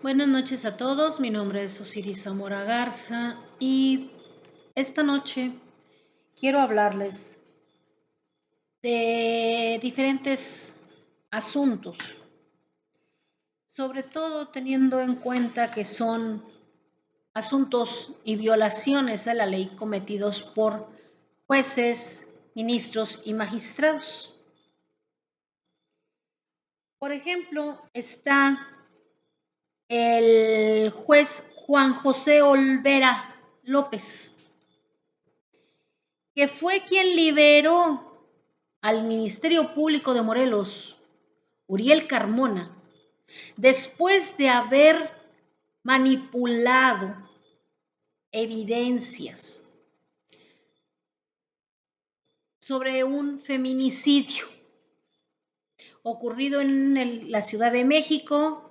Buenas noches a todos, mi nombre es Osiris Zamora Garza y esta noche quiero hablarles de diferentes asuntos, sobre todo teniendo en cuenta que son asuntos y violaciones a la ley cometidos por jueces, ministros y magistrados. Por ejemplo, está el juez Juan José Olvera López, que fue quien liberó al Ministerio Público de Morelos, Uriel Carmona, después de haber manipulado evidencias sobre un feminicidio ocurrido en la Ciudad de México.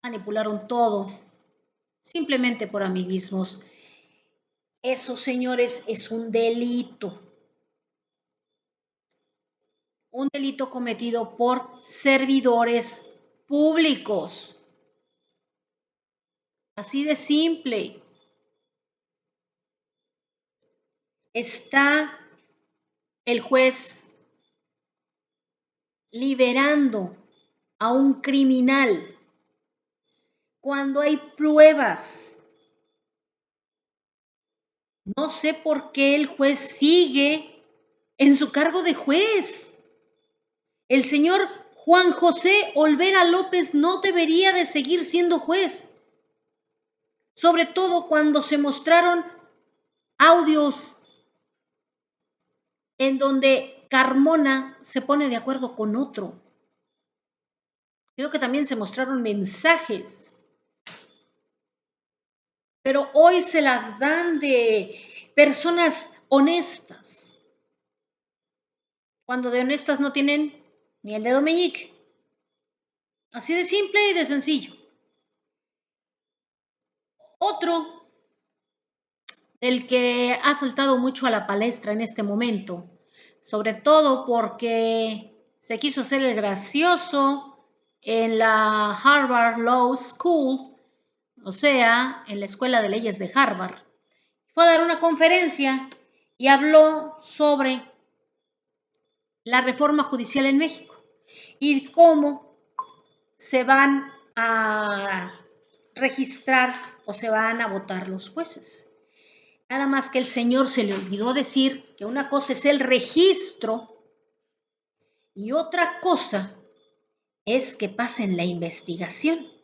Manipularon todo, simplemente por amiguismos. Eso, señores, es un delito cometido por servidores públicos. Así de simple. Está el juez liberando a un criminal cuando hay pruebas. No sé por qué el juez sigue en su cargo de juez. El señor Juan José Olvera López no debería de seguir siendo juez, sobre todo cuando se mostraron audios en donde Carmona se pone de acuerdo con otro. Creo que también se mostraron mensajes, pero hoy se las dan de personas honestas, cuando de honestas no tienen ni el dedo meñique. Así de simple y de sencillo. Otro del que ha saltado mucho a la palestra en este momento, sobre todo porque se quiso hacer el gracioso en la Harvard Law School, o sea, en la Escuela de Leyes de Harvard. Fue a dar una conferencia y habló sobre la reforma judicial en México y cómo se van a registrar o se van a votar los jueces. Nada más que el señor se le olvidó decir que una cosa es el registro y otra cosa es que pasen la investigación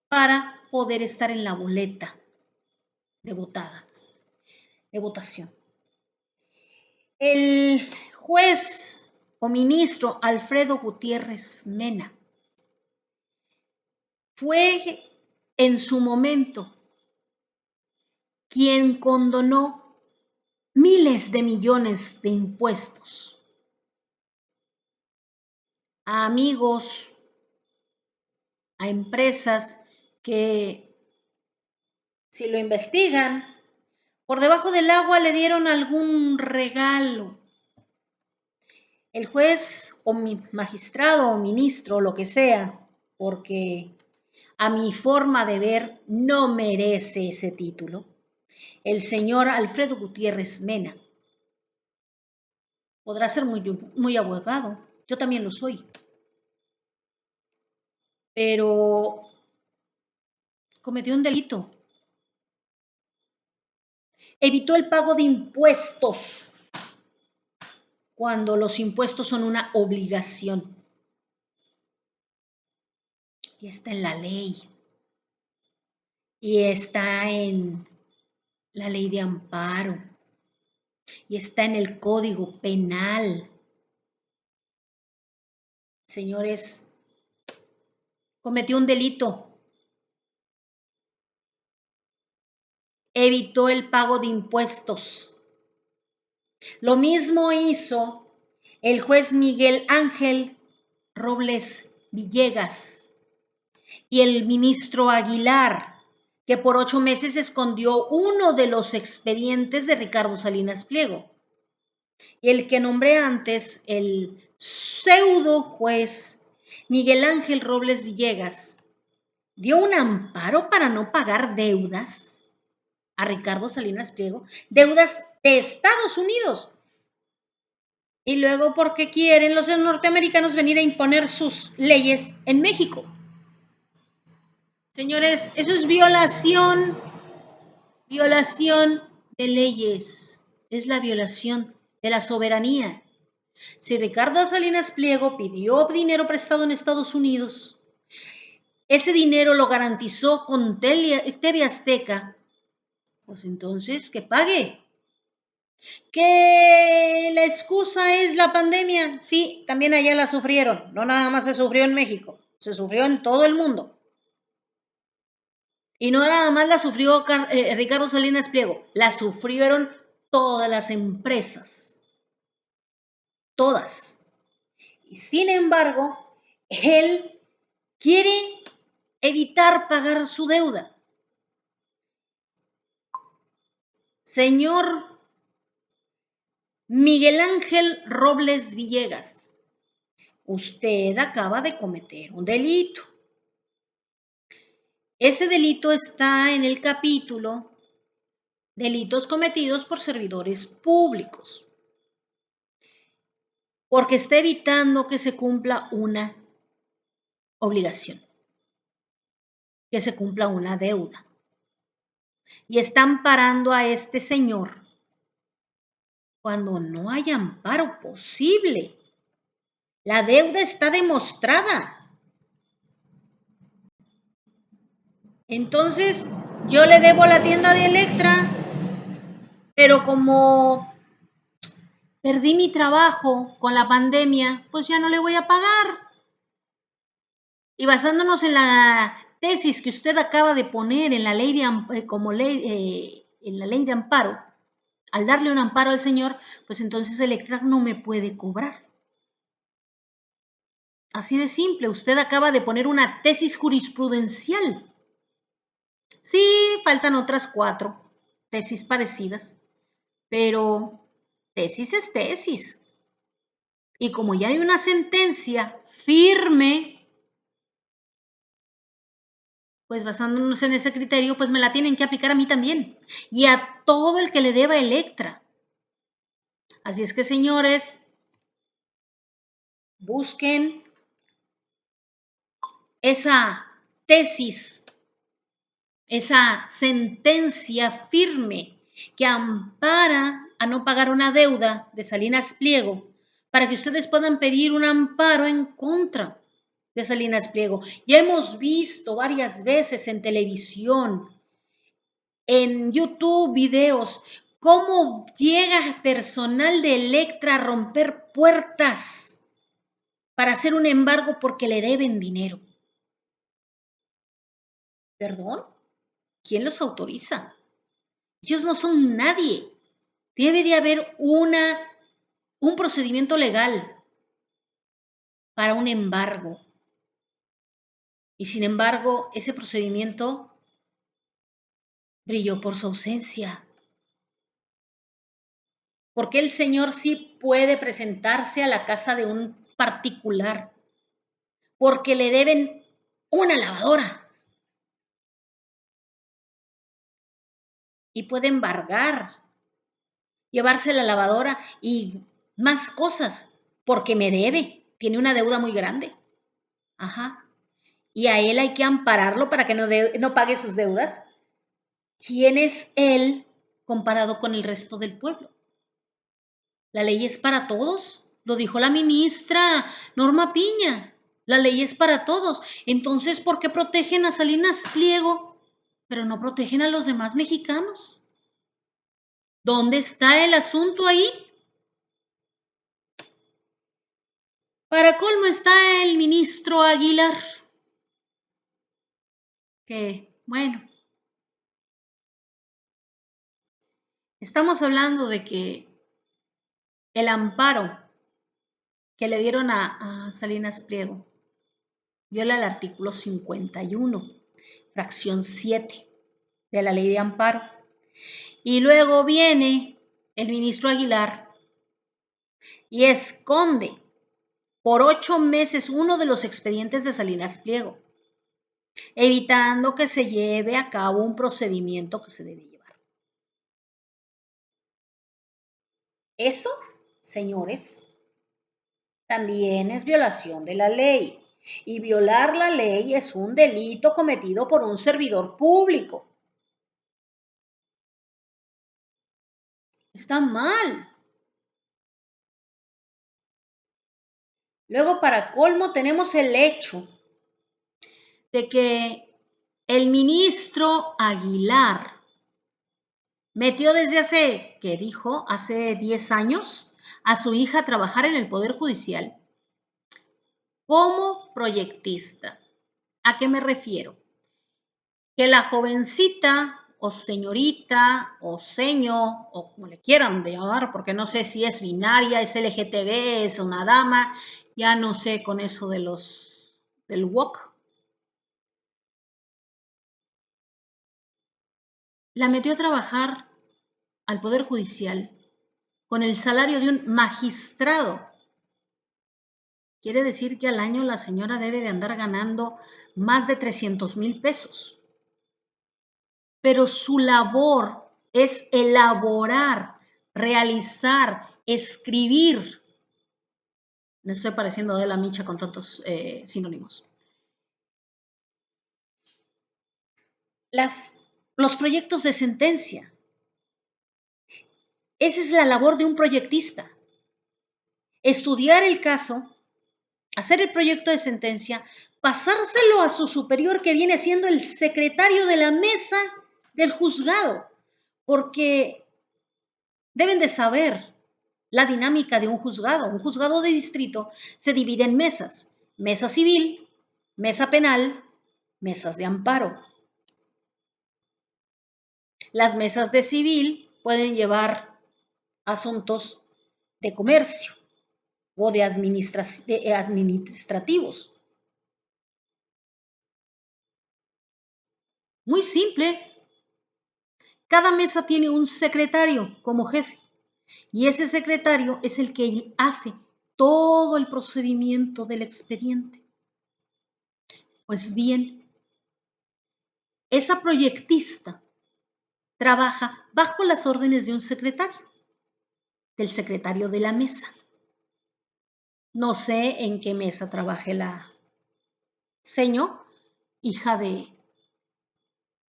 para poder estar en la boleta de votación. El juez o ministro Alfredo Gutiérrez Mena fue en su momento quien condonó miles de millones de impuestos a amigos, a empresas que, si lo investigan, por debajo del agua le dieron algún regalo. El juez o magistrado o ministro, lo que sea, porque a mi forma de ver no merece ese título, el señor Alfredo Gutiérrez Mena. Podrá ser muy abogado, yo también lo soy, pero cometió un delito. Evitó el pago de impuestos cuando los impuestos son una obligación. Y está en la ley. Y está en la ley de amparo. Y está en el Código Penal. Señores, cometió un delito. Evitó el pago de impuestos. Lo mismo hizo el juez Miguel Ángel Robles Villegas y el ministro Aguilar, que por 8 meses escondió uno de los expedientes de Ricardo Salinas Pliego. Y el que nombré antes, el pseudo juez Miguel Ángel Robles Villegas dio un amparo para no pagar deudas a Ricardo Salinas Pliego, deudas de Estados Unidos. Y luego, ¿por qué quieren los norteamericanos venir a imponer sus leyes en México? Señores, eso es violación de leyes, es la violación de la soberanía. Si Ricardo Salinas Pliego pidió dinero prestado en Estados Unidos, ese dinero lo garantizó con TV Azteca, pues entonces que pague. ¿Que la excusa es la pandemia? Sí, también allá la sufrieron, no nada más se sufrió en México, se sufrió en todo el mundo. Y no nada más la sufrió Ricardo Salinas Pliego, la sufrieron todas las empresas, todas. Y sin embargo, él quiere evitar pagar su deuda. Señor Miguel Ángel Robles Villegas, usted acaba de cometer un delito. Ese delito está en el capítulo Delitos cometidos por servidores públicos, porque está evitando que se cumpla una obligación, que se cumpla una deuda. Y están parando a este señor cuando no hay amparo posible. La deuda está demostrada. Entonces, yo le debo a la tienda de Electra, pero como perdí mi trabajo con la pandemia, pues ya no le voy a pagar. Y basándonos en la tesis que usted acaba de poner en la ley de, como ley, en la ley de amparo, al darle un amparo al señor, pues entonces Electra no me puede cobrar. Así de simple, usted acaba de poner una tesis jurisprudencial. Sí, faltan otras 4 tesis parecidas, pero tesis es tesis. Y como ya hay una sentencia firme, pues basándonos en ese criterio, pues me la tienen que aplicar a mí también y a todo el que le deba Electra. Así es que, señores, busquen esa tesis, esa sentencia firme que ampara a no pagar una deuda de Salinas Pliego para que ustedes puedan pedir un amparo en contra de Salinas Pliego. Ya hemos visto varias veces en televisión, en YouTube, videos, cómo llega personal de Electra a romper puertas para hacer un embargo porque le deben dinero. ¿Perdón? ¿Quién los autoriza? Ellos no son nadie. Debe de haber un procedimiento legal para un embargo. Y sin embargo, ese procedimiento brilló por su ausencia. Porque el señor sí puede presentarse a la casa de un particular porque le deben una lavadora y puede embargar, llevarse la lavadora y más cosas porque me debe, tiene una deuda muy grande. Ajá. Y a él hay que ampararlo para que no pague sus deudas. ¿Quién es él comparado con el resto del pueblo? La ley es para todos, lo dijo la ministra Norma Piña. La ley es para todos. Entonces, ¿por qué protegen a Salinas Pliego, pero no protegen a los demás mexicanos? ¿Dónde está el asunto ahí? Para colmo está el ministro Aguilar, que, bueno, estamos hablando de que el amparo que le dieron a Salinas Pliego viola el artículo 51, fracción 7 de la ley de amparo. Y luego viene el ministro Aguilar y esconde por 8 meses uno de los expedientes de Salinas Pliego, evitando que se lleve a cabo un procedimiento que se debe llevar. Eso, señores, también es violación de la ley. Y violar la ley es un delito cometido por un servidor público. Está mal. Luego, para colmo, tenemos el hecho de que el ministro Aguilar metió desde hace 10 años, a su hija a trabajar en el Poder Judicial como proyectista. ¿A qué me refiero? Que la jovencita o señorita o seño o como le quieran llamar, porque no sé si es binaria, es LGTB, es una dama, ya no sé con eso del woke. La metió a trabajar al Poder Judicial con el salario de un magistrado. Quiere decir que al año la señora debe de andar ganando más de 300,000 pesos. Pero su labor es elaborar, realizar, escribir. Me estoy pareciendo de la Micha con tantos sinónimos. Los proyectos de sentencia. Esa es la labor de un proyectista. Estudiar el caso, hacer el proyecto de sentencia, pasárselo a su superior que viene siendo el secretario de la mesa del juzgado, porque deben de saber la dinámica de un juzgado. Un juzgado de distrito se divide en mesas: mesa civil, mesa penal, mesas de amparo. Las mesas de civil pueden llevar asuntos de comercio o de administrativos. Muy simple. Cada mesa tiene un secretario como jefe y ese secretario es el que hace todo el procedimiento del expediente. Pues bien, esa proyectista trabaja bajo las órdenes de un secretario, del secretario de la mesa. No sé en qué mesa trabaje la seño, hija de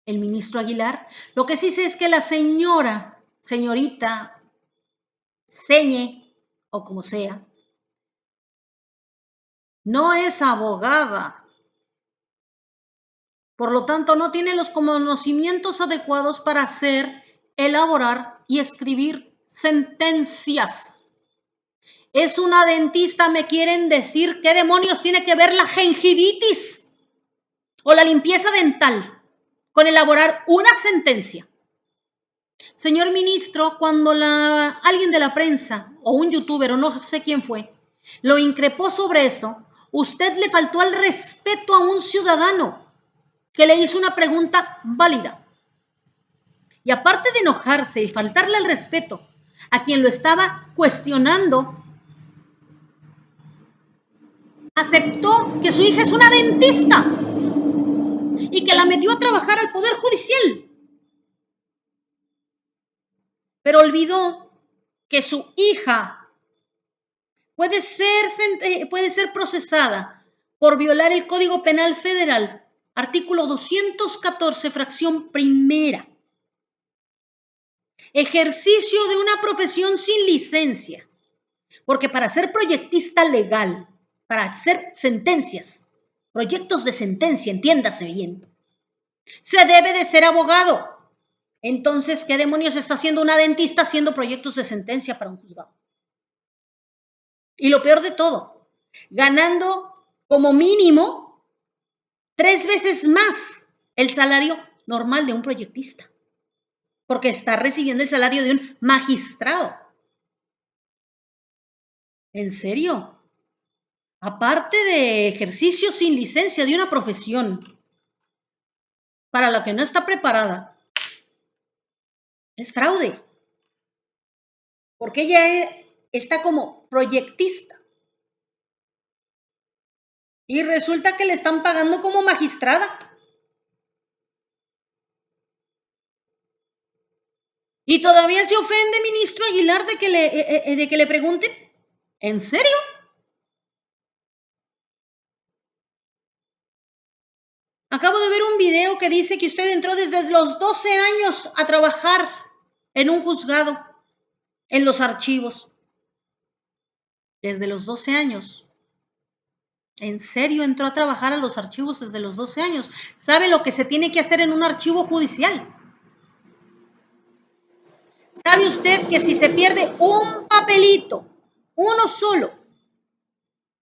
el ministro Aguilar. Lo que sí sé es que la señorita, señe, o como sea, no es abogada. Por lo tanto, no tiene los conocimientos adecuados para hacer, elaborar y escribir sentencias. Es una dentista, me quieren decir qué demonios tiene que ver la gingivitis o la limpieza dental con elaborar una sentencia. Señor ministro, cuando alguien de la prensa o un youtuber o no sé quién fue, lo increpó sobre eso, usted le faltó al respeto a un ciudadano que le hizo una pregunta válida. Y aparte de enojarse y faltarle al respeto a quien lo estaba cuestionando, aceptó que su hija es una dentista y que la metió a trabajar al Poder Judicial. Pero olvidó que su hija puede ser procesada por violar el Código Penal Federal, artículo 214, fracción primera. Ejercicio de una profesión sin licencia. Porque para ser proyectista legal, para hacer sentencias, proyectos de sentencia, entiéndase bien, se debe de ser abogado. Entonces, ¿qué demonios está haciendo una dentista haciendo proyectos de sentencia para un juzgado? Y lo peor de todo, ganando como mínimo 3 veces más el salario normal de un proyectista, porque está recibiendo el salario de un magistrado. ¿En serio? Aparte de ejercicio sin licencia de una profesión para la que no está preparada, es fraude, porque ella está como proyectista. Y resulta que le están pagando como magistrada. Y todavía se ofende, ministro Aguilar, de que le pregunten. ¿En serio? Acabo de ver un video que dice que usted entró desde los 12 años a trabajar en un juzgado, en los archivos. Desde los 12 años. ¿En serio entró a trabajar a los archivos desde los 12 años? ¿Sabe lo que se tiene que hacer en un archivo judicial? ¿Sabe usted que si se pierde un papelito, uno solo,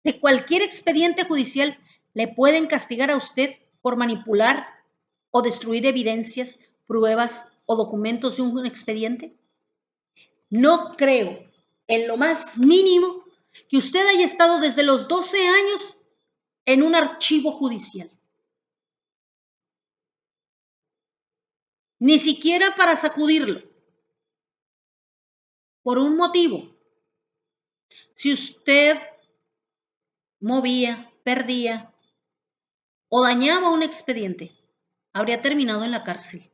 de cualquier expediente judicial, le pueden castigar a usted por manipular o destruir evidencias, pruebas o documentos de un expediente? No creo en lo más mínimo que usted haya estado desde los 12 años en un archivo judicial. Ni siquiera para sacudirlo. Por un motivo. Si usted movía, perdía o dañaba un expediente, habría terminado en la cárcel,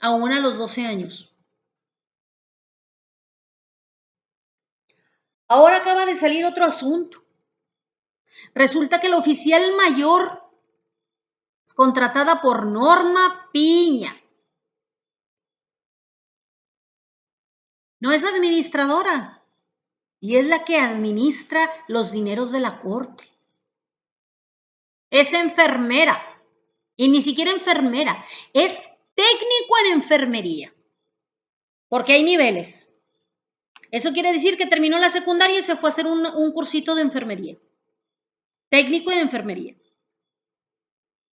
aún a los 12 años. Ahora acaba de salir otro asunto. Resulta que el oficial mayor, contratada por Norma Piña, no es administradora y es la que administra los dineros de la corte. Es enfermera y ni siquiera enfermera, es técnico en enfermería, porque hay niveles. Eso quiere decir que terminó la secundaria y se fue a hacer un cursito de enfermería. Técnico en enfermería.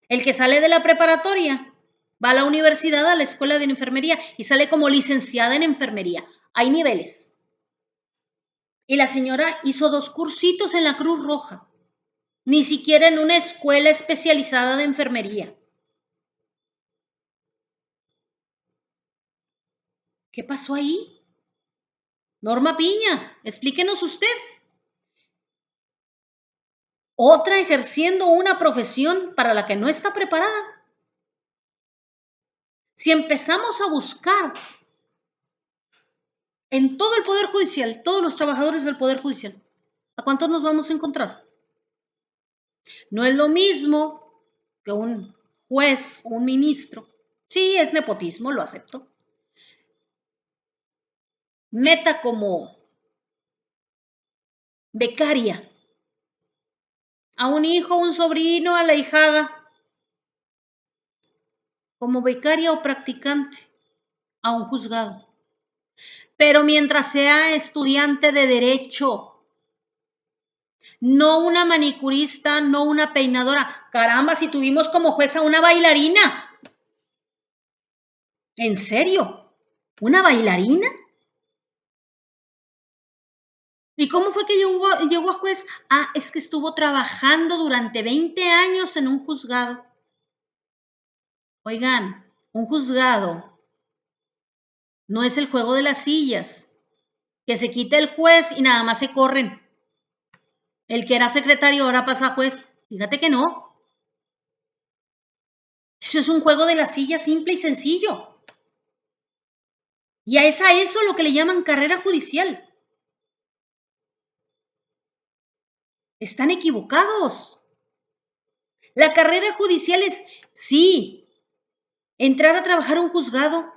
El que sale de la preparatoria va a la universidad, a la escuela de enfermería y sale como licenciada en enfermería. Hay niveles. Y la señora hizo 2 cursitos en la Cruz Roja. Ni siquiera en una escuela especializada de enfermería. ¿Qué pasó ahí? Norma Piña, explíquenos usted. Otra ejerciendo una profesión para la que no está preparada. Si empezamos a buscar en todo el Poder Judicial, todos los trabajadores del Poder Judicial, ¿a cuántos nos vamos a encontrar? No es lo mismo que un juez o un ministro. Sí, es nepotismo, lo acepto. Meta como becaria a un hijo, un sobrino, a la hijada, como becaria o practicante a un juzgado. Pero mientras sea estudiante de derecho, no una manicurista, no una peinadora. Caramba, si tuvimos como jueza una bailarina. ¿En serio? ¿Una bailarina? ¿Y cómo fue que llegó a juez? Ah, es que estuvo trabajando durante 20 años en un juzgado. Oigan, un juzgado no es el juego de las sillas, que se quita el juez y nada más se corren. El que era secretario ahora pasa a juez. Fíjate que no. Eso es un juego de las sillas simple y sencillo. Y es a eso lo que le llaman carrera judicial. Están equivocados. La carrera judicial es, sí, entrar a trabajar a un juzgado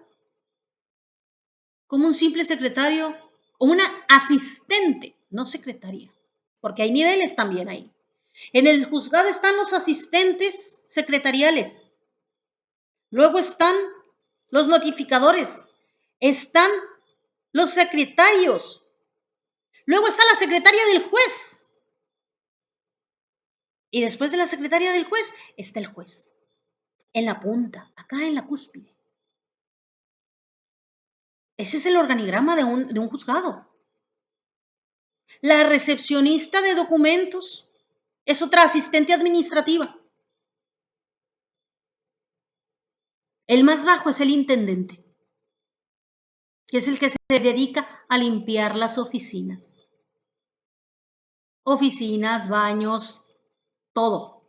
como un simple secretario o una asistente, no secretaria, porque hay niveles también ahí. En el juzgado están los asistentes secretariales, luego están los notificadores, están los secretarios, luego está la secretaria del juez y después de la secretaria del juez está el juez, en la punta, acá en la cúspide. Ese es el organigrama de un juzgado. La recepcionista de documentos es otra asistente administrativa. El más bajo es el intendente, que es el que se dedica a limpiar las oficinas. Oficinas, baños, todo.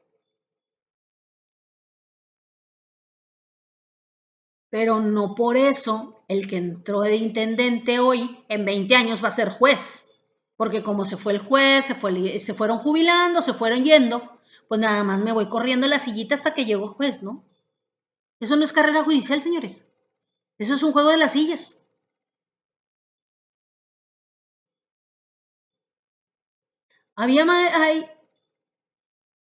Pero no por eso el que entró de intendente hoy en 20 años va a ser juez. Porque como se fue el juez, se fueron jubilando, se fueron yendo, pues nada más me voy corriendo la sillita hasta que llego juez, ¿no? Eso no es carrera judicial, señores. Eso es un juego de las sillas.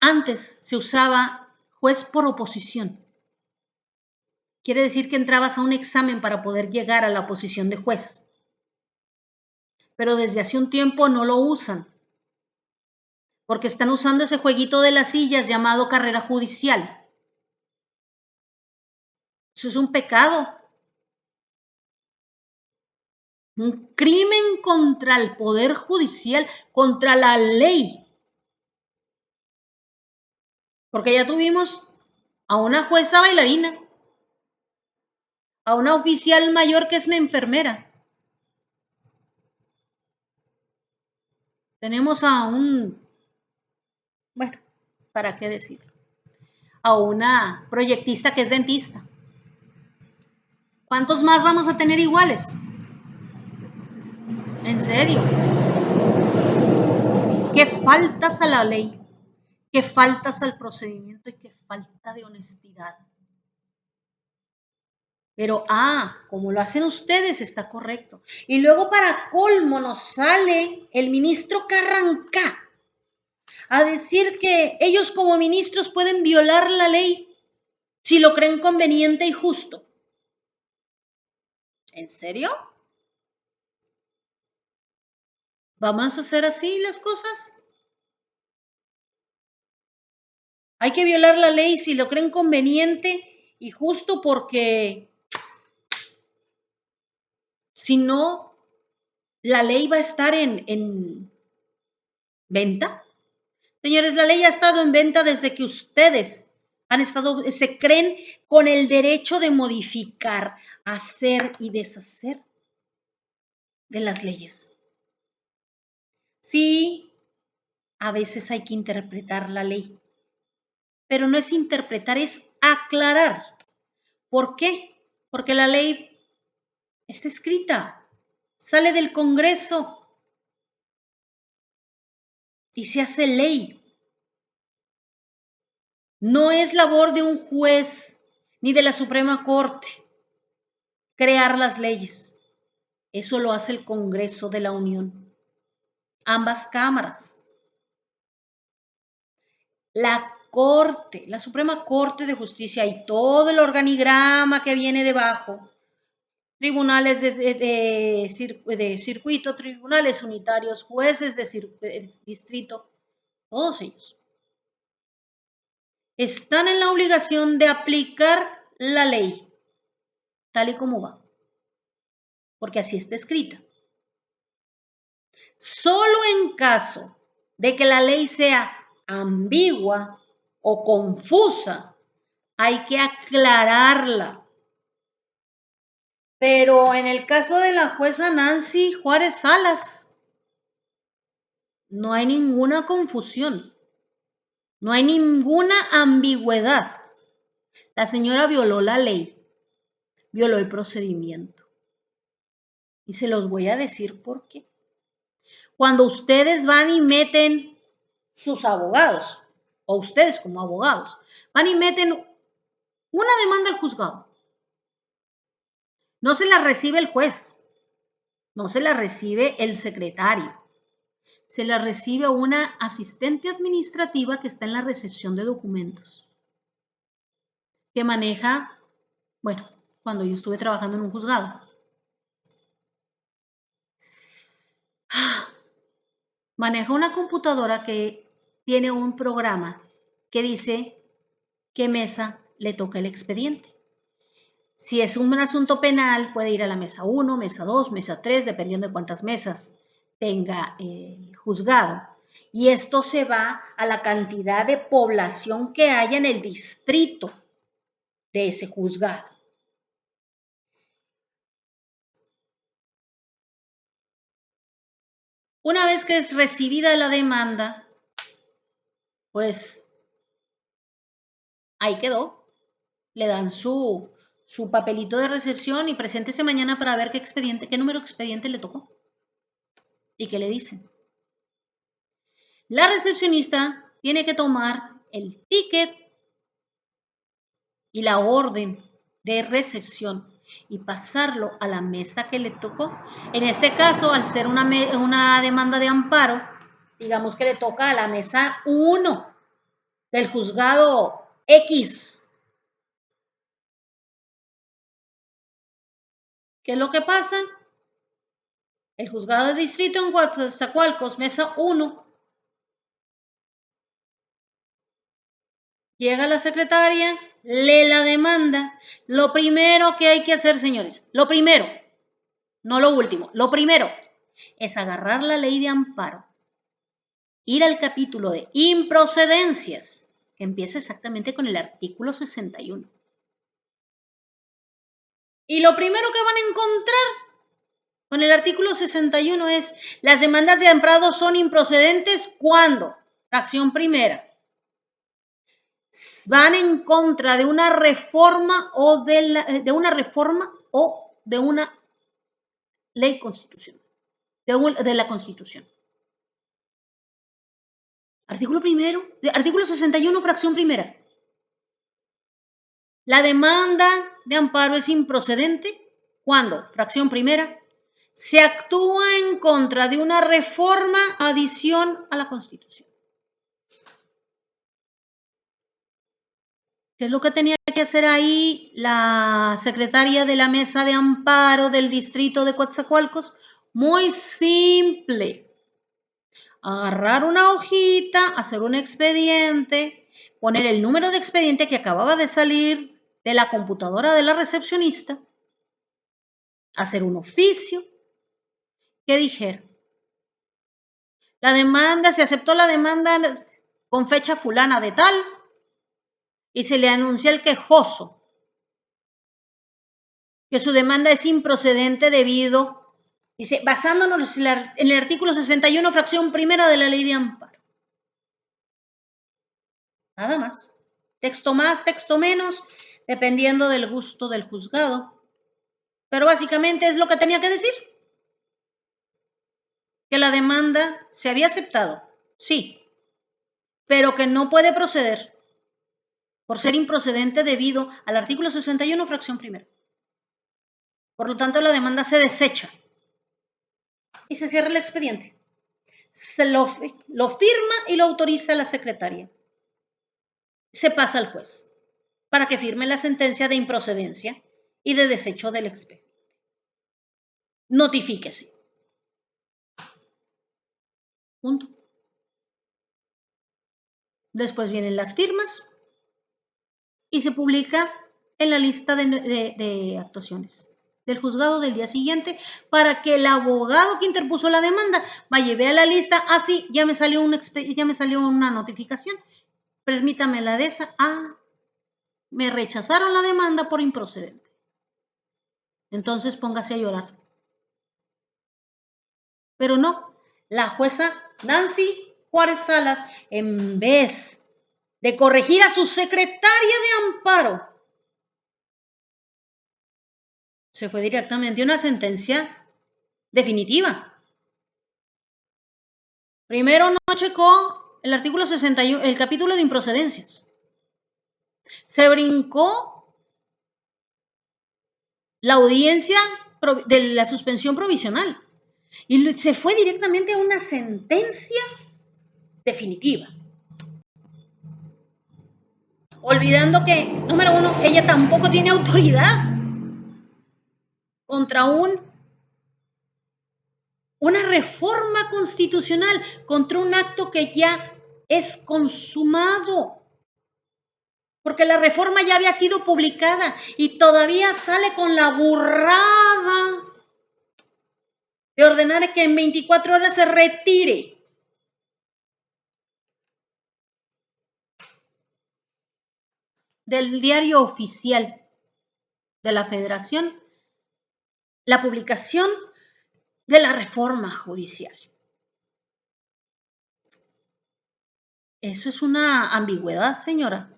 Antes se usaba juez por oposición. Quiere decir que entrabas a un examen para poder llegar a la posición de juez. Pero desde hace un tiempo no lo usan, porque están usando ese jueguito de las sillas llamado carrera judicial. Eso es un pecado. Un crimen contra el poder judicial, contra la ley. Porque ya tuvimos a una jueza bailarina, a una oficial mayor que es una enfermera. Tenemos bueno, ¿para qué decir? A una proyectista que es dentista. ¿Cuántos más vamos a tener iguales? En serio. ¿Qué faltas a la ley? ¿Qué faltas al procedimiento y qué falta de honestidad? Pero, como lo hacen ustedes, está correcto. Y luego para colmo nos sale el ministro Carranca a decir que ellos como ministros pueden violar la ley si lo creen conveniente y justo. ¿En serio? ¿Vamos a hacer así las cosas? Hay que violar la ley si lo creen conveniente y justo porque si no, la ley va a estar en venta. Señores, la ley ha estado en venta desde que ustedes se creen con el derecho de modificar, hacer y deshacer de las leyes. Sí, a veces hay que interpretar la ley, pero no es interpretar, es aclarar. ¿Por qué? Porque la ley está escrita, sale del Congreso y se hace ley. No es labor de un juez ni de la Suprema Corte crear las leyes. Eso lo hace el Congreso de la Unión. Ambas cámaras. La Corte, la Suprema Corte de Justicia y todo el organigrama que viene debajo, tribunales de circuito, tribunales unitarios, jueces de distrito, todos ellos están en la obligación de aplicar la ley tal y como va, porque así está escrita. Solo en caso de que la ley sea ambigua o confusa, hay que aclararla. Pero en el caso de la jueza Nancy Juárez Salas, no hay ninguna confusión, no hay ninguna ambigüedad. La señora violó la ley, violó el procedimiento. Y se los voy a decir por qué. Cuando ustedes van y meten sus abogados, o ustedes como abogados, van y meten una demanda al juzgado, no se la recibe el juez, no se la recibe el secretario, se la recibe una asistente administrativa que está en la recepción de documentos, que maneja, bueno, cuando yo estuve trabajando en un juzgado, maneja una computadora que tiene un programa que dice qué mesa le toca el expediente. Si es un asunto penal, puede ir a la mesa 1, mesa 2, mesa 3, dependiendo de cuántas mesas tenga el juzgado. Y esto se va a la cantidad de población que haya en el distrito de ese juzgado. Una vez que es recibida la demanda, pues ahí quedó. Le dan su papelito de recepción y preséntese mañana para ver qué número de expediente le tocó. ¿Y qué le dicen? La recepcionista tiene que tomar el ticket y la orden de recepción y pasarlo a la mesa que le tocó. En este caso, al ser una demanda de amparo, digamos que le toca a la mesa 1 del juzgado X. ¿Qué es lo que pasa? El juzgado de distrito en Coatzacoalcos, mesa 1, llega la secretaria, lee la demanda. Lo primero que hay que hacer, señores, lo primero, no lo último, lo primero es agarrar la ley de amparo, ir al capítulo de improcedencias, que empieza exactamente con el artículo 61. Y lo primero que van a encontrar con el artículo 61 es: las demandas de amparo son improcedentes cuando, fracción primera, van en contra de una reforma o de una ley constitucional, de la Constitución. Artículo 61, fracción primera. La demanda de amparo es improcedente cuando, fracción primera, se actúa en contra de una reforma, adición a la Constitución. ¿Qué es lo que tenía que hacer ahí la secretaria de la mesa de amparo del distrito de Coatzacoalcos? Muy simple. Agarrar una hojita, hacer un expediente, poner el número de expediente que acababa de salir de la computadora de la recepcionista, hacer un oficio que dijera: la demanda, se aceptó la demanda con fecha fulana de tal, y se le anuncia al quejoso que su demanda es improcedente debido, dice, basándonos en el artículo 61, fracción primera de la ley de amparo. Nada más. Texto más, texto menos, dependiendo del gusto del juzgado. Pero básicamente es lo que tenía que decir. Que la demanda se había aceptado, sí, pero que no puede proceder por ser improcedente debido al artículo 61, fracción primera. Por lo tanto, la demanda se desecha y se cierra el expediente. Se lo firma y lo autoriza la secretaria. Se pasa al juez para que firme la sentencia de improcedencia y de desecho del expediente. Notifíquese. Punto. Después vienen las firmas y se publica en la lista de actuaciones del juzgado del día siguiente, para que el abogado que interpuso la demanda vaya y vea la lista. Ah, sí, ya me salió una notificación, permítame la de esa. Ah, me rechazaron la demanda por improcedente. Entonces póngase a llorar. Pero no, la jueza Nancy Juárez Salas, en vez de corregir a su secretaria de amparo, se fue directamente a una sentencia definitiva. Primero no checó el artículo 61, el capítulo de improcedencias. Se brincó la audiencia de la suspensión provisional y se fue directamente a una sentencia definitiva. Olvidando que, número uno, ella tampoco tiene autoridad contra una reforma constitucional, contra un acto que ya es consumado. Porque la reforma ya había sido publicada y todavía sale con la burrada de ordenar que en 24 horas se retire. Del diario oficial de la Federación la publicación de la reforma judicial. Eso es una ambigüedad, señora,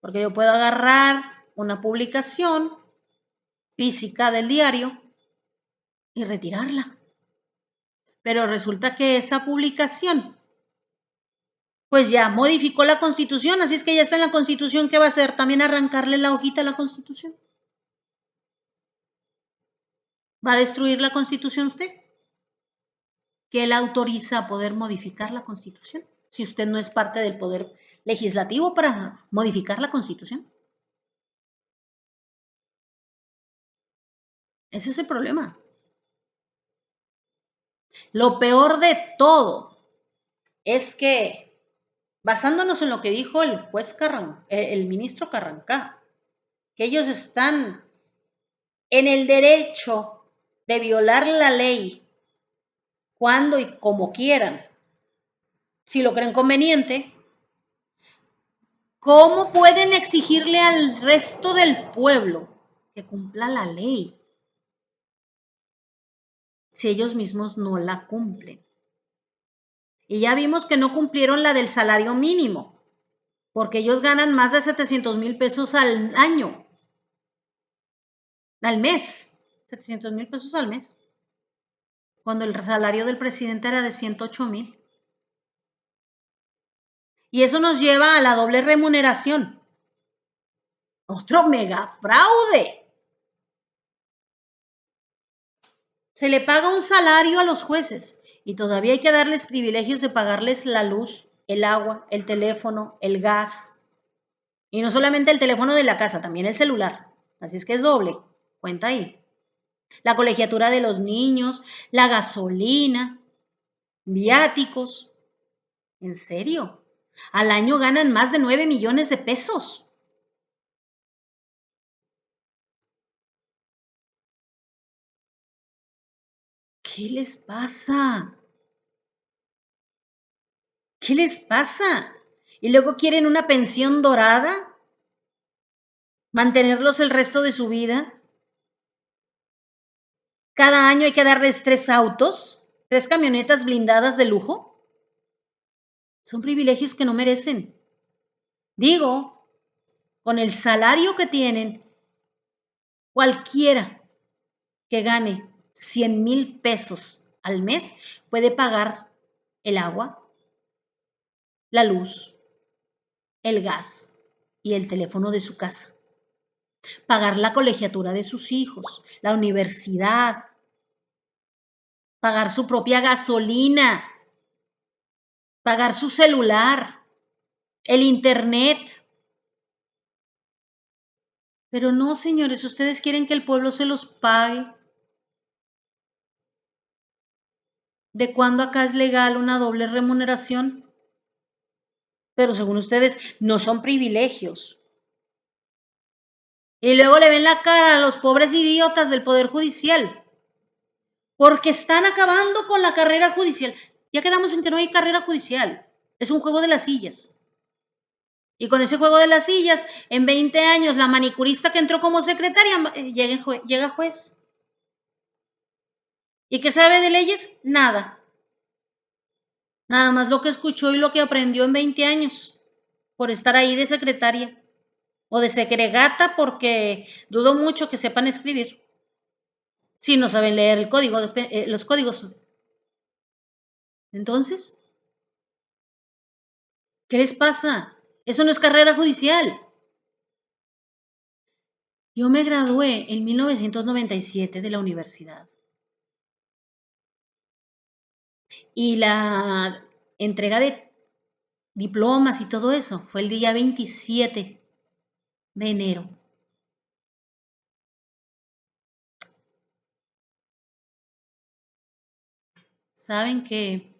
porque yo puedo agarrar una publicación física del diario y retirarla. Pero resulta que esa publicación, pues ya modificó la Constitución, así es que ya está en la Constitución. ¿Qué va a hacer? ¿También arrancarle la hojita a la Constitución? ¿Va a destruir la Constitución usted? ¿Qué le autoriza a poder modificar la Constitución? Si usted no es parte del poder legislativo para modificar la Constitución. Ese es el problema. Lo peor de todo es que, basándonos en lo que dijo el juez el ministro Carrancá, que ellos están en el derecho de violar la ley cuando y como quieran, si lo creen conveniente, ¿cómo pueden exigirle al resto del pueblo que cumpla la ley si ellos mismos no la cumplen? Y ya vimos que no cumplieron la del salario mínimo, porque ellos ganan más de 700,000 pesos al año, al mes, 700,000 pesos al mes, cuando el salario del presidente era de 108,000. Y eso nos lleva a la doble remuneración. Otro mega fraude. Se le paga un salario a los jueces y todavía hay que darles privilegios de pagarles la luz, el agua, el teléfono, el gas. Y no solamente el teléfono de la casa, también el celular. Así es que es doble. Cuenta ahí. La colegiatura de los niños, la gasolina, viáticos. ¿En serio? Al año ganan más de 9 millones de pesos. ¿Qué les pasa? ¿Qué les pasa? Y luego quieren una pensión dorada, mantenerlos el resto de su vida. Cada año hay que darles 3 autos, 3 camionetas blindadas de lujo. Son privilegios que no merecen. Digo, con el salario que tienen, cualquiera que gane 100,000 pesos al mes puede pagar el agua, la luz, el gas y el teléfono de su casa. Pagar la colegiatura de sus hijos, la universidad, pagar su propia gasolina, pagar su celular, el internet. Pero no, señores, ustedes quieren que el pueblo se los pague. ¿De cuándo acá es legal una doble remuneración? Pero según ustedes, no son privilegios. Y luego le ven la cara a los pobres idiotas del Poder Judicial, porque están acabando con la carrera judicial. Ya quedamos en que no hay carrera judicial, es un juego de las sillas. Y con ese juego de las sillas, en 20 años, la manicurista que entró como secretaria llega juez. ¿Y qué sabe de leyes? Nada. Nada más lo que escuchó y lo que aprendió en 20 años por estar ahí de secretaria o de segregata, porque dudo mucho que sepan escribir si no saben leer el código, los códigos. Entonces, ¿qué les pasa? Eso no es carrera judicial. Yo me gradué en 1997 de la universidad y la entrega de diplomas y todo eso fue el día 27 de enero. ¿Saben que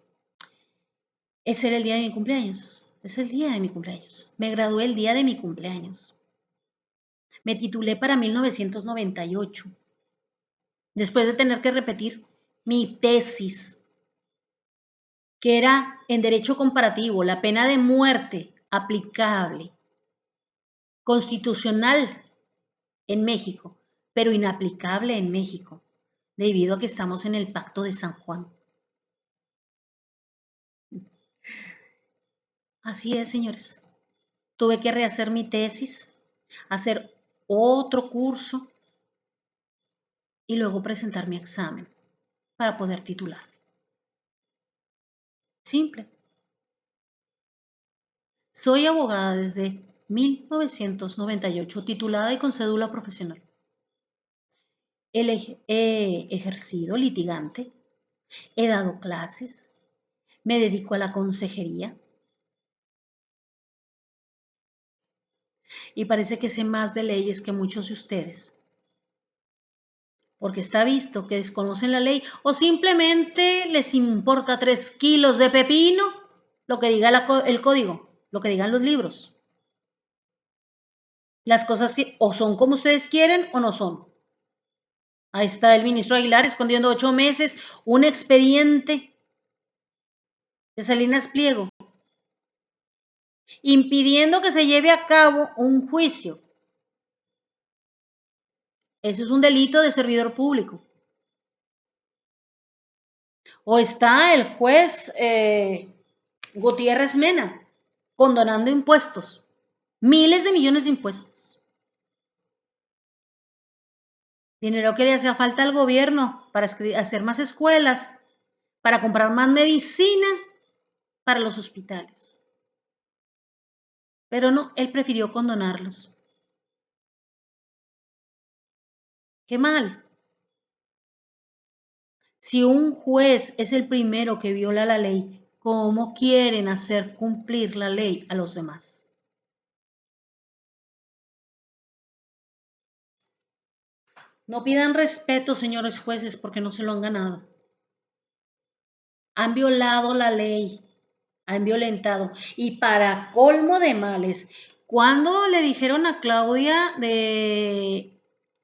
ese era el día de mi cumpleaños? Es el día de mi cumpleaños. Me gradué el día de mi cumpleaños. Me titulé para 1998, después de tener que repetir mi tesis, que era en Derecho Comparativo, la pena de muerte aplicable, constitucional en México, pero inaplicable en México, debido a que estamos en el Pacto de San Juan. Así es, señores. Tuve que rehacer mi tesis, hacer otro curso y luego presentar mi examen para poder titularme. Simple. Soy abogada desde 1998, titulada y con cédula profesional. He ejercido litigante, he dado clases, me dedico a la consejería y parece que sé más de leyes que muchos de ustedes, porque está visto que desconocen la ley o simplemente les importa 3 kilos de pepino lo que diga el código, lo que digan los libros. Las cosas o son como ustedes quieren o no son. Ahí está el ministro Aguilar escondiendo 8 meses un expediente de Salinas Pliego, impidiendo que se lleve a cabo un juicio. Eso es un delito de servidor público. O está el juez Gutiérrez Mena condonando impuestos, miles de millones de impuestos. Dinero que le hacía falta al gobierno para hacer más escuelas, para comprar más medicina para los hospitales. Pero no, él prefirió condonarlos. Qué mal. Si un juez es el primero que viola la ley, ¿cómo quieren hacer cumplir la ley a los demás? No pidan respeto, señores jueces, porque no se lo han ganado. Han violado la ley, han violentado. Y para colmo de males, cuando le dijeron a Claudia de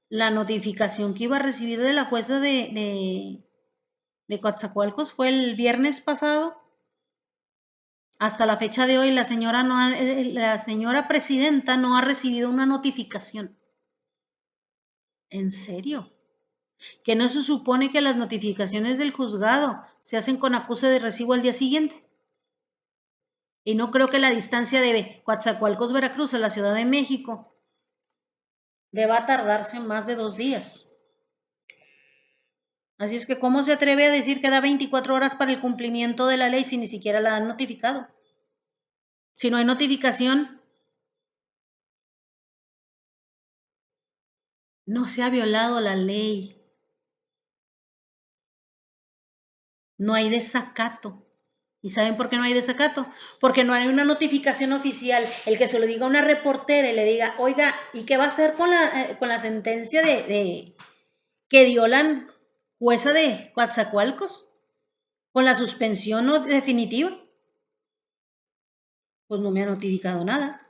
la notificación que iba a recibir de la jueza de Coatzacoalcos, fue el viernes pasado, hasta la fecha de hoy la señora presidenta no ha recibido una notificación. ¿En serio? ¿Que no se supone que las notificaciones del juzgado se hacen con acuse de recibo al día siguiente? Y no creo que la distancia de Coatzacoalcos, Veracruz, a la Ciudad de México deba tardarse más de 2 días. Así es que, ¿cómo se atreve a decir que da 24 horas para el cumplimiento de la ley si ni siquiera la han notificado? Si no hay notificación, no se ha violado la ley. No hay desacato. ¿Y saben por qué no hay desacato? Porque no hay una notificación oficial. El que se lo diga a una reportera y le diga, oiga, ¿y qué va a hacer con la sentencia que dio la jueza de Coatzacoalcos? ¿Con la suspensión no definitiva? Pues no me ha notificado nada.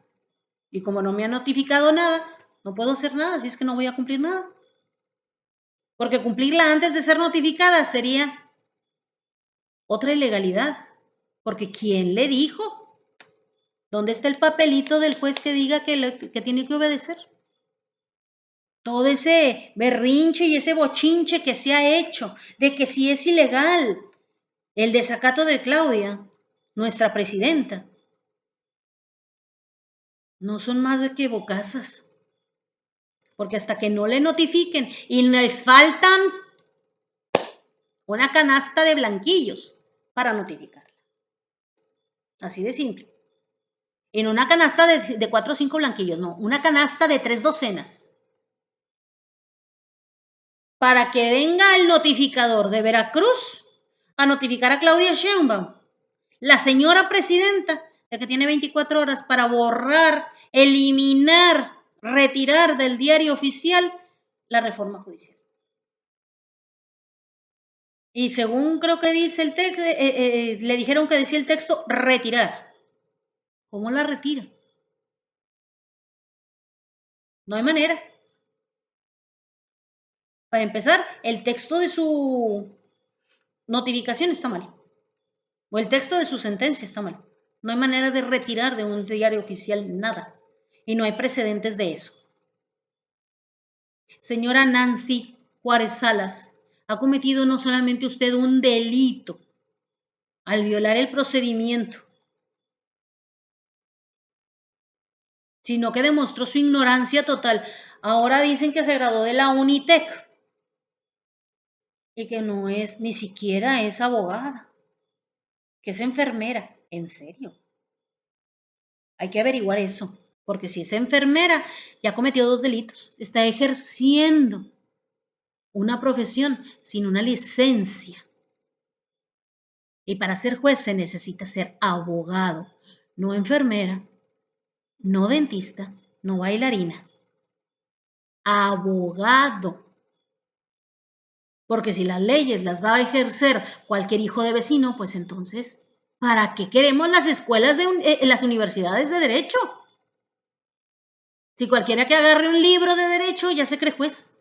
Y como no me ha notificado nada, no puedo hacer nada, así es que no voy a cumplir nada. Porque cumplirla antes de ser notificada sería otra ilegalidad. Porque ¿quién le dijo? ¿Dónde está el papelito del juez que diga que tiene que obedecer? Todo ese berrinche y ese bochinche que se ha hecho de que si es ilegal el desacato de Claudia, nuestra presidenta, no son más de que bocazas. Porque hasta que no le notifiquen y les faltan una canasta de blanquillos para notificarla. Así de simple. En una canasta de 4 o 5 blanquillos, no, una canasta de 3 docenas. Para que venga el notificador de Veracruz a notificar a Claudia Sheinbaum, la señora presidenta, la que tiene 24 horas para borrar, eliminar, retirar del diario oficial la reforma judicial. Y según creo que dice el texto, le dijeron que decía el texto retirar. ¿Cómo la retira? No hay manera. Para empezar, el texto de su notificación está mal. O el texto de su sentencia está mal. No hay manera de retirar de un diario oficial nada. Y no hay precedentes de eso. Señora Nancy Juárez Salas, ha cometido no solamente usted un delito al violar el procedimiento sino que demostró su ignorancia total. Ahora dicen que se graduó de la Unitec y que no es, ni siquiera es abogada, que es enfermera. ¿En serio? Hay que averiguar eso, porque si es enfermera, ya cometió 2 delitos. Está ejerciendo una profesión sin una licencia. Y para ser juez se necesita ser abogado, no enfermera, no dentista, no bailarina. Abogado. Porque si las leyes las va a ejercer cualquier hijo de vecino, pues entonces, ¿para qué queremos las escuelas las universidades de derecho? Si cualquiera que agarre un libro de derecho ya se cree juez.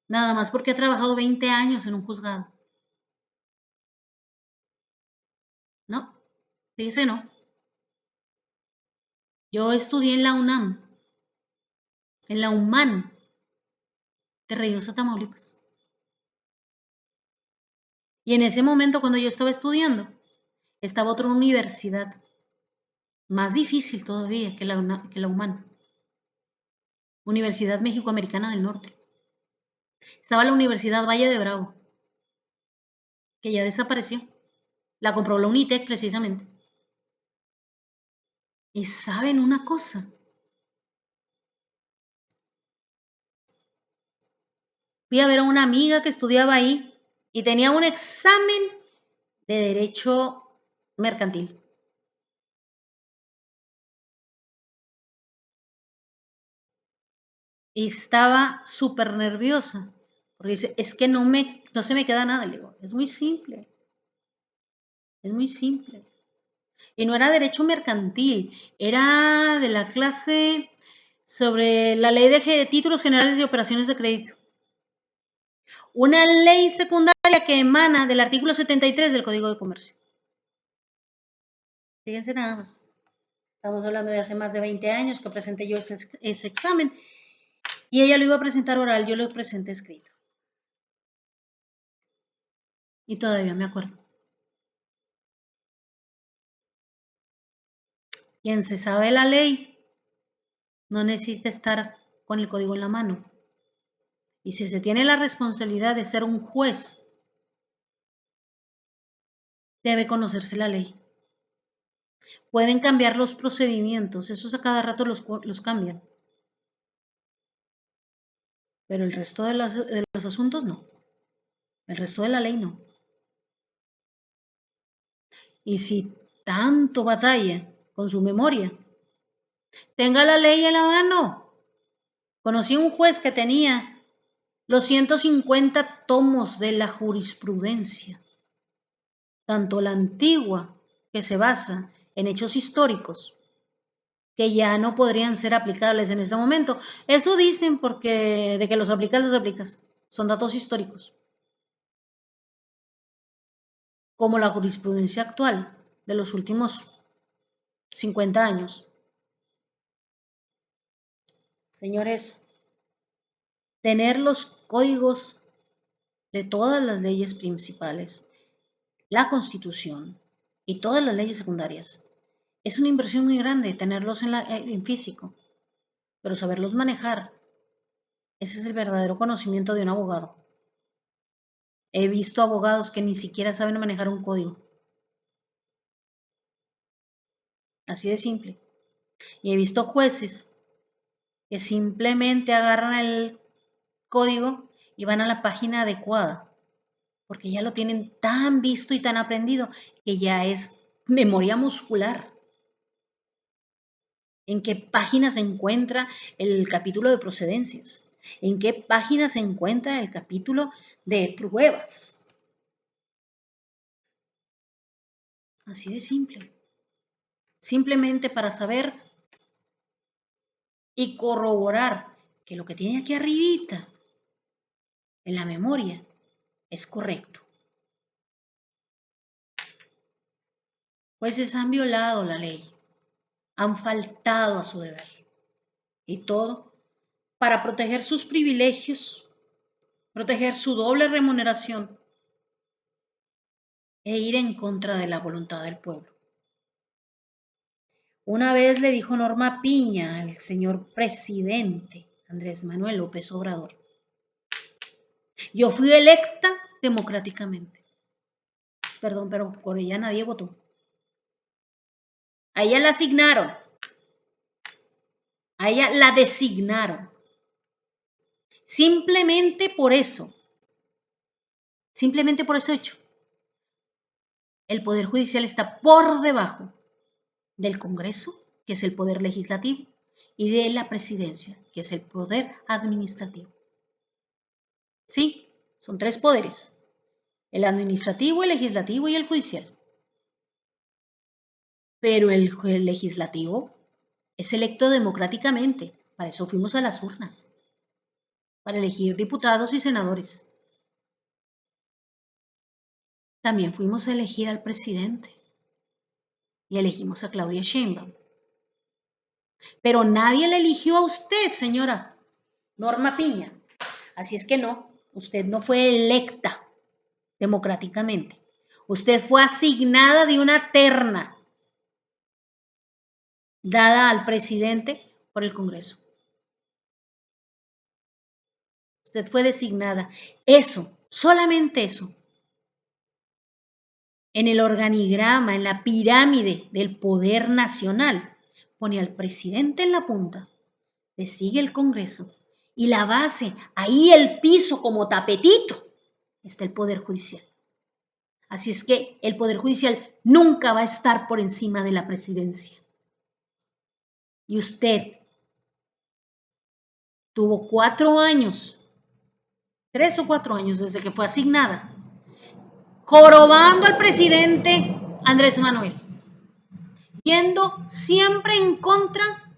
Nada más porque ha trabajado 20 años en un juzgado. No, dice no. Yo estudié en la UNAM, en la UMAN de Reynosa, Tamaulipas. Y en ese momento, cuando yo estaba estudiando, estaba otra universidad, más difícil todavía que la UMAN, Universidad México-Americana del Norte. Estaba la Universidad Valle de Bravo, que ya desapareció. La compró la Unitec precisamente. Y saben una cosa, fui a ver a una amiga que estudiaba ahí y tenía un examen de derecho mercantil. Y estaba súper nerviosa, porque dice, es que no se me queda nada. Le digo, es muy simple, es muy simple. Y no era derecho mercantil, era de la clase sobre la ley de títulos generales y operaciones de crédito. Una ley secundaria que emana del artículo 73 del Código de Comercio. Fíjense nada más. Estamos hablando de hace más de 20 años que presenté yo ese examen y ella lo iba a presentar oral, yo lo presenté escrito. Y todavía me acuerdo. Quien se sabe la ley no necesita estar con el código en la mano. Y si se tiene la responsabilidad de ser un juez, debe conocerse la ley. Pueden cambiar los procedimientos, esos a cada rato los cambian. Pero el resto de los asuntos no. El resto de la ley no. Y si tanto batalla con su memoria, tenga la ley en la mano. Conocí un juez que tenía los 150 tomos de la jurisprudencia, tanto la antigua, que se basa en hechos históricos, que ya no podrían ser aplicables en este momento. Eso dicen porque de que los aplicas. Son datos históricos. Como la jurisprudencia actual de los últimos 50 años. Señores, tener los códigos de todas las leyes principales, la Constitución y todas las leyes secundarias, es una inversión muy grande tenerlos en físico, pero saberlos manejar, ese es el verdadero conocimiento de un abogado. He visto abogados que ni siquiera saben manejar un código. Así de simple. Y he visto jueces que simplemente agarran el código y van a la página adecuada, porque ya lo tienen tan visto y tan aprendido que ya es memoria muscular. ¿En qué página se encuentra el capítulo de procedencias? ¿En qué página se encuentra el capítulo de pruebas? Así de simple. Simplemente para saber y corroborar que lo que tiene aquí arribita en la memoria es correcto. Jueces han violado la ley, han faltado a su deber y todo para proteger sus privilegios, proteger su doble remuneración e ir en contra de la voluntad del pueblo. Una vez le dijo Norma Piña al señor presidente Andrés Manuel López Obrador: yo fui electa democráticamente. Perdón, pero por ella nadie votó. A ella la asignaron. A ella la designaron. Simplemente por eso hecho, el Poder Judicial está por debajo del Congreso, que es el Poder Legislativo, y de la Presidencia, que es el Poder Administrativo. Sí, son 3 poderes: el administrativo, el legislativo y el judicial. Pero el legislativo es electo democráticamente. Para eso fuimos a las urnas, para elegir diputados y senadores. También fuimos a elegir al presidente y elegimos a Claudia Sheinbaum. Pero nadie la eligió a usted, señora Norma Piña. Así es que no, usted no fue electa democráticamente. Usted fue asignada de una terna dada al presidente por el Congreso. Usted fue designada. Eso, solamente eso. En el organigrama, en la pirámide del poder nacional, pone al presidente en la punta, le sigue el Congreso, y la base, ahí el piso como tapetito, está el Poder Judicial. Así es que el Poder Judicial nunca va a estar por encima de la presidencia. Y usted tuvo 4 años, 3 o 4 años desde que fue asignada, jorobando al presidente Andrés Manuel, yendo siempre en contra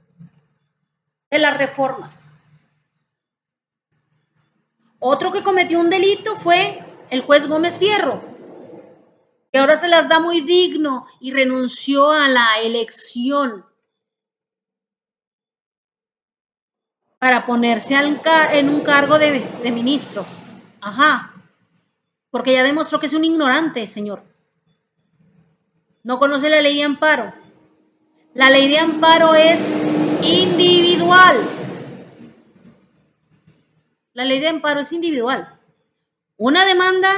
de las reformas. Otro que cometió un delito fue el juez Gómez Fierro, que ahora se las da muy digno y renunció a la elección para ponerse en un cargo de ministro. Ajá, porque ya demostró que es un ignorante, señor. No conoce la ley de amparo. La ley de amparo es individual. La ley de amparo es individual. Una demanda,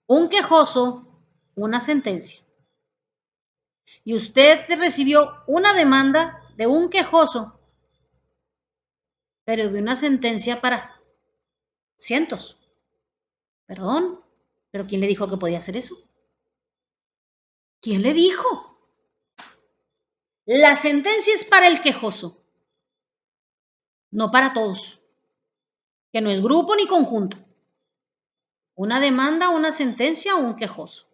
un quejoso, una sentencia. Y usted recibió una demanda de un quejoso, pero de una sentencia para cientos. Perdón, pero ¿quién le dijo que podía hacer eso? ¿Quién le dijo? La sentencia es para el quejoso, no para todos, que no es grupo ni conjunto. Una demanda, una sentencia o un quejoso,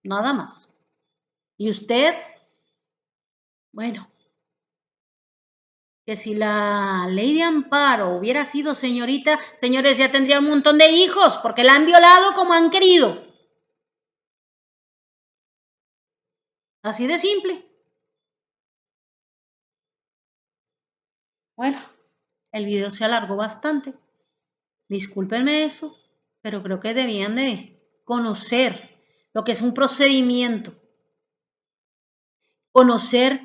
nada más. Y usted, bueno, que si la ley de amparo hubiera sido señorita, señores, ya tendría un montón de hijos, porque la han violado como han querido. Así de simple. Bueno, el video se alargó bastante. Discúlpenme eso, pero creo que debían de conocer lo que es un procedimiento. Conocer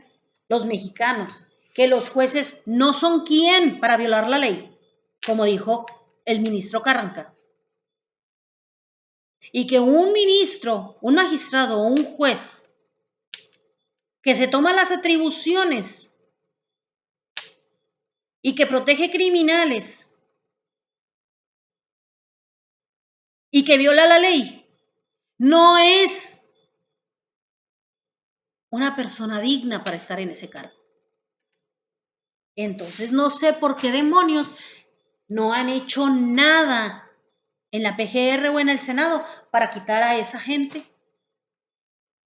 los mexicanos que los jueces no son quien para violar la ley, como dijo el ministro Carranca. Y que un ministro, un magistrado o un juez que se toma las atribuciones y que protege criminales y que viola la ley, no es una persona digna para estar en ese cargo. Entonces no sé por qué demonios no han hecho nada en la PGR o en el Senado para quitar a esa gente.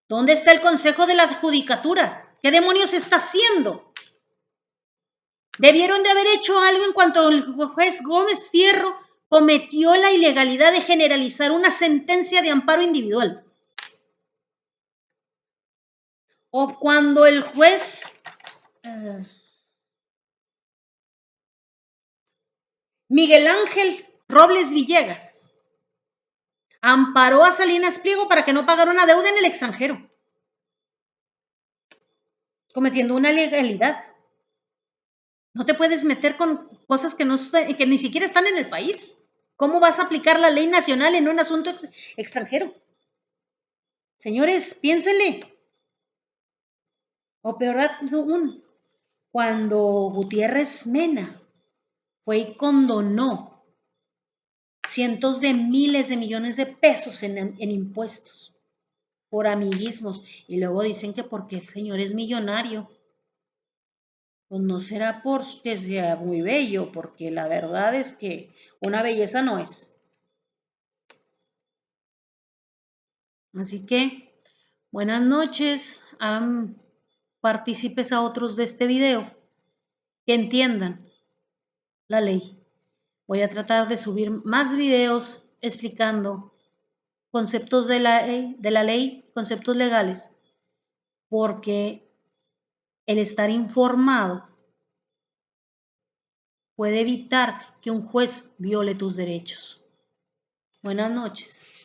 ¿Dónde está el Consejo de la Judicatura? ¿Qué demonios está haciendo? Debieron de haber hecho algo en cuanto el juez Gómez Fierro cometió la ilegalidad de generalizar una sentencia de amparo individual. O cuando el juez Miguel Ángel Robles Villegas amparó a Salinas Pliego para que no pagara una deuda en el extranjero. cometiendo una ilegalidad. No te puedes meter con cosas que, no, que ni siquiera están en el país. ¿Cómo vas a aplicar la ley nacional en un asunto extranjero? Señores, piénsenle. O peor aún, cuando Gutiérrez Mena fue y condonó cientos de miles de millones de pesos en impuestos por amiguismos. Y luego dicen que porque el señor es millonario. Pues no será porque sea muy bello, porque la verdad es que una belleza no es. Así que, buenas noches a partícipes a otros de este video que entiendan la ley. Voy a tratar de subir más videos explicando conceptos de la ley, conceptos legales, porque el estar informado puede evitar que un juez viole tus derechos. Buenas noches.